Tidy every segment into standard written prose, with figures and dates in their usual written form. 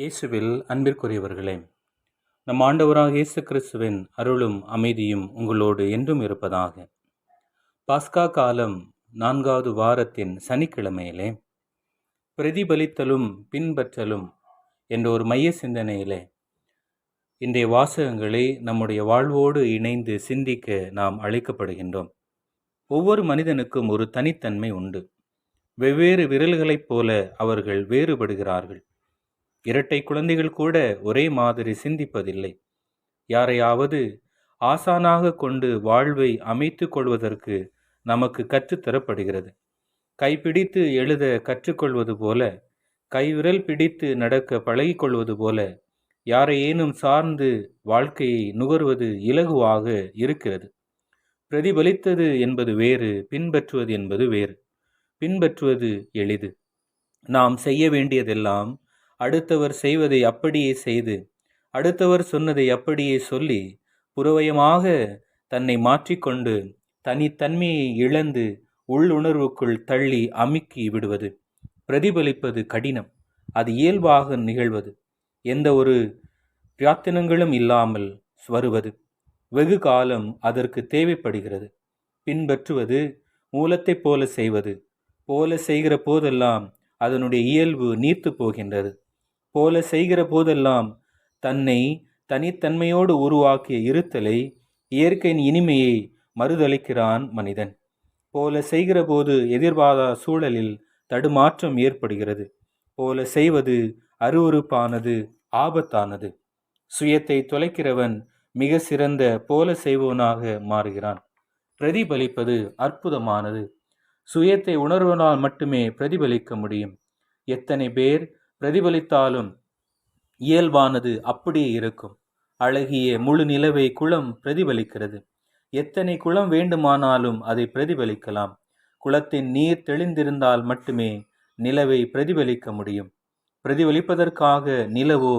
இயேசுவில் அன்பிற்குரியவர்களே, நம் ஆண்டவராக இயேசு கிறிஸ்துவின் அருளும் அமைதியும் உங்களோடு என்றும் இருப்பதாக. பாஸ்கா காலம் 4வது வாரத்தின் சனிக்கிழமையிலே பிரதிபலித்தலும் பின்பற்றலும் என்ற ஒரு மைய சிந்தனையிலே இன்றைய வாசகங்களை நம்முடைய வாழ்வோடு இணைந்து சிந்திக்க நாம் அழைக்கப்படுகின்றோம். ஒவ்வொரு மனிதனுக்கும் ஒரு தனித்தன்மை உண்டு. வெவ்வேறு விரல்களைப் போல அவர்கள் வேறுபடுகிறார்கள். இரட்டை குழந்தைகள் கூட ஒரே மாதிரி சிந்திப்பதில்லை. யாரையாவது ஆசானாக கொண்டு வாழ்வை அமைத்து கொள்வதற்கு நமக்கு கற்றுத்தரப்படுகிறது. கைப்பிடித்து எழுத கற்றுக்கொள்வது போல, கைவிரல் பிடித்து நடக்க பழகிக்கொள்வது போல, யாரையேனும் சார்ந்து வாழ்க்கையை நுகர்வது இலகுவாக இருக்கிறது. பிரதிபலித்தது என்பது வேறு, பின்பற்றுவது என்பது வேறு. பின்பற்றுவது எளிது. நாம் செய்ய வேண்டியதெல்லாம் அடுத்தவர் செய்வதை அப்படியே செய்து, அடுத்தவர் சொன்னதை அப்படியே சொல்லி, புறவயமாக தன்னை மாற்றிக்கொண்டு தனித்தன்மையை இழந்து உள்ளுணர்வுக்குள் தள்ளி அமுக்கி விடுவது. பிரதிபலிப்பது கடினம். அது இயல்பாக நிகழ்வது. எந்த ஒரு பிரார்த்தனைகளும் இல்லாமல் வருவது. வெகு காலம் அதற்கு தேவைப்படுகிறது. பின்பற்றுவது மூலத்தை போல செய்வது. போல செய்கிற போதெல்லாம் அதனுடைய இயல்பு நீர்த்து போகின்றது. போல செய்கிற போதெல்லாம் தன்னை தனித்தன்மையோடு உருவாக்கிய இருத்தலை, இயற்கையின் இனிமையை மறுதளிக்கிறான் மனிதன். போல செய்கிற போது எதிர்பாராத சூழலில் தடுமாற்றம் ஏற்படுகிறது. போல செய்வது அருவருப்பானது, ஆபத்தானது. சுயத்தை தொலைக்கிறவன் மிக சிறந்த போல செய்பவனாக மாறுகிறான். பிரதிபலிப்பது அற்புதமானது. சுயத்தை உணர்வனால் மட்டுமே பிரதிபலிக்க முடியும். எத்தனை பேர் பிரதிபலித்தாலும் இயல்பானது அப்படியே இருக்கும். அழகிய முழு நிலவை குளம் பிரதிபலிக்கிறது. எத்தனை குளம் வேண்டுமானாலும் அதை பிரதிபலிக்கலாம். குளத்தின் நீர் தெளிந்திருந்தால் மட்டுமே நிலவை பிரதிபலிக்க முடியும். பிரதிபலிப்பதற்காக நிலவோ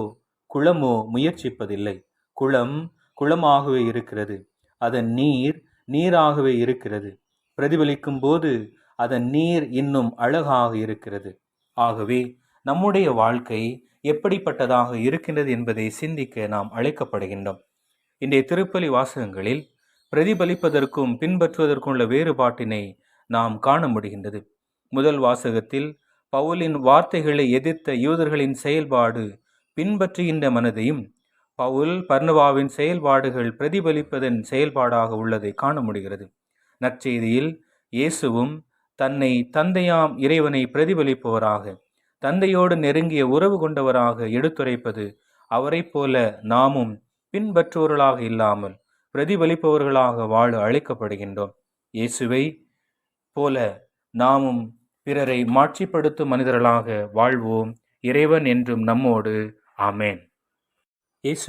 குளமோ முயற்சிப்பதில்லை. குளம் குளமாகவே இருக்கிறது. அதன் நீர் நீராகவே இருக்கிறது. பிரதிபலிக்கும் போது அதன் நீர் இன்னும் அழகாக இருக்கிறது. ஆகவே நம்முடைய வாழ்க்கை எப்படிப்பட்டதாக இருக்கின்றது என்பதை சிந்திக்க நாம் அழைக்கப்படுகின்றோம். இன்றைய திருப்பலி வாசகங்களில் பிரதிபலிப்பதற்கும் பின்பற்றுவதற்கும் உள்ள வேறுபாட்டினை நாம் காண முடிகின்றது. முதல் வாசகத்தில் பவுலின் வார்த்தைகளை எதிர்த்த யூதர்களின் செயல்பாடு பின்பற்றுகின்ற மனதையும், பவுல் பர்னபாவின் செயல்பாடுகள் பிரதிபலிப்பதன் செயல்பாடாக உள்ளதை காண முடிகிறது. நற்செய்தியில் இயேசுவும் தன்னை தந்தையாம் இறைவனை பிரதிபலிப்பவராக, தந்தையோடு நெருங்கிய உறவு கொண்டவராக எடுத்துரைப்பது. அவரை போல நாமும் பின்பற்றுவர்களாக இல்லாமல் பிரதிபலிப்பவர்களாக வாழ அழைக்கப்படுகின்றோம். இயேசுவை போல நாமும் பிறரை மாட்சிப்படுத்தும் மனிதர்களாக வாழ்வோம். இறைவன் என்றும் நம்மோடு. ஆமேன். இயேசு